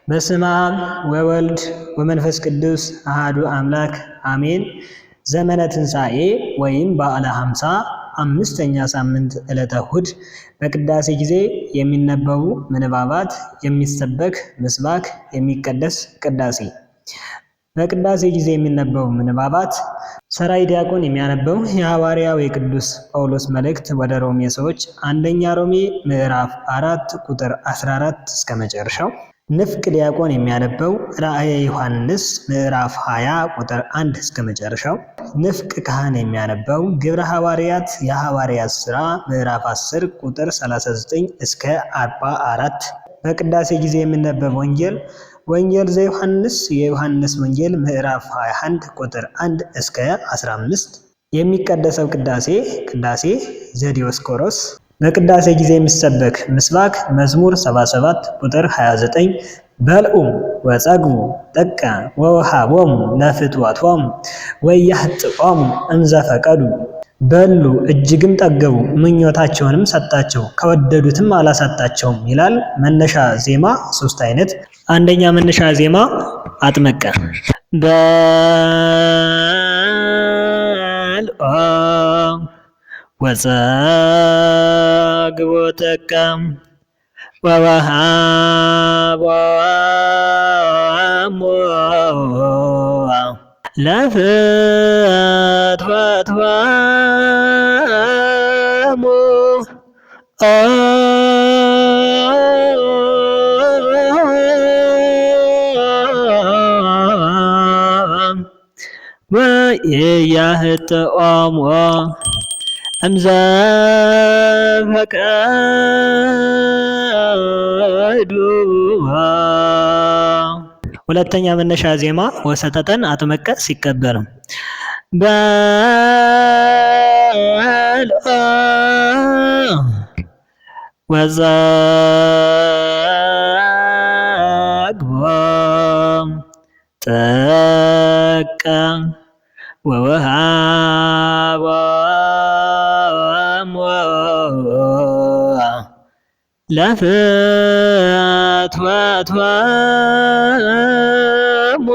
በስመ አብ ወወልድ ወመንፈስ ቅዱስ አሐዱ አምላክ አሜን። ዘመነ ትንሣኤ ወይም በዓለ ሃምሳ አምስተኛ ሳምንት ዕለተ እሑድ በቅዳሴ ጊዜ የሚነበቡ ምንባባት፣ የሚሰበክ ምስባክ፣ የሚቀደስ ቅዳሴ። በቅዳሴ ጊዜ የሚነበቡ ምንባባት ሰራይ ዲያቆን የሚያነበው የሐዋርያው የቅዱስ ጳውሎስ መልእክት ወደ ሮሜ ሰዎች አንደኛ ሮሜ ምዕራፍ 4 ቁጥር 14 እስከ መጨረሻው። ንፍቅ ዲያቆን የሚያነበው ራእየ ዮሐንስ ምዕራፍ 20 ቁጥር 1 እስከ መጨረሻው። ንፍቅ ካህን የሚያነበው ግብረ ሐዋርያት የሐዋርያት ሥራ ምዕራፍ 10 ቁጥር 39 እስከ 44። በቅዳሴ ጊዜ የሚነበብ ወንጌል ዘዮሐንስ የዮሐንስ ወንጌል ምዕራፍ 21 ቁጥር 1 እስከ 15። የሚቀደሰው ቅዳሴ ዘዲዮስቆሮስ። በቅዳሴ ጊዜ የሚሰበክ ምስባክ መዝሙር 77 ቁጥር 29 በልዑ ወጸግቡ ጥቀ ወወሃቦሙ ለፍትወቶሙ ወያህጥቆሙ እንዘፈቀዱ። በሉ እጅግም ጠገቡ፣ ምኞታቸውንም ሰጣቸው፣ ከወደዱትም አላሳጣቸውም ይላል። መነሻ ዜማ 3 አይነት። አንደኛ መነሻ ዜማ አጥመቀ በልዑ ወጸግቡ ጥቀ ወወሃቦሙ ለፍትወቶሙ ወኢያህጥኦሙ እምዘፈቀዱ። ሁለተኛ መነሻ ዜማ ወሰጠጠን አጥመቀ ሲቀበር በልዑ ወጸግቡ ጥቀ ወወሃቦሙ ለፍትወቶሙ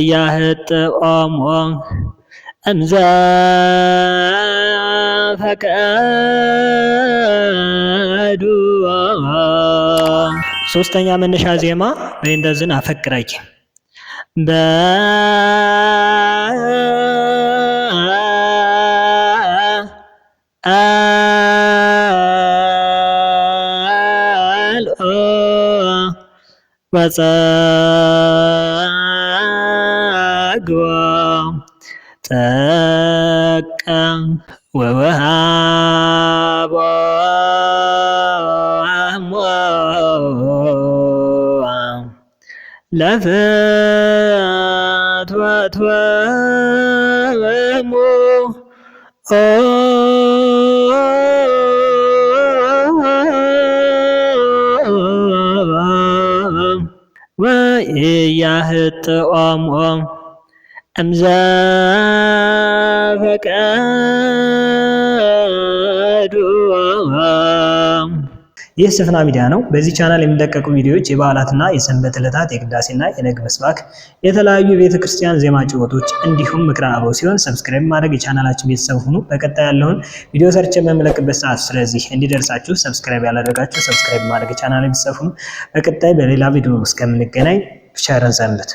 ወኢያህጥኦሙ እምዘፈቀዱ። ሶስተኛ መነሻ ዜማ በእንደዝን አፈቅረኪ በልዑ ወጸግቡ ጥቀ ወወሃቦሙ ለፍትወቶሙ ወኢያህጥኦሙ እምዘፈቀዱ። ይህ ስፍና ሚዲያ ነው። በዚህ ቻናል የሚለቀቁ ቪዲዮዎች የበዓላትና የሰንበት ዕለታት የቅዳሴና የነግ ምስባክ፣ የተለያዩ የቤተ ክርስቲያን ዜማ ጭውውቶች እንዲሁም ምክረ አበው ሲሆን ሰብስክራይብ ማድረግ የቻናላችን ቤተሰብ ሁኑ። በቀጣይ ያለውን ቪዲዮ ሰርቼ በመለቅበት ሰዓት ስለዚህ እንዲደርሳችሁ ሰብስክራይብ ያላደረጋችሁ ሰብስክራይብ ማድረግ የቻናላችን ቤተሰብ ሁኑ። በቀጣይ በሌላ ቪዲዮ እስከምንገናኝ ቸር ሰንብቱ።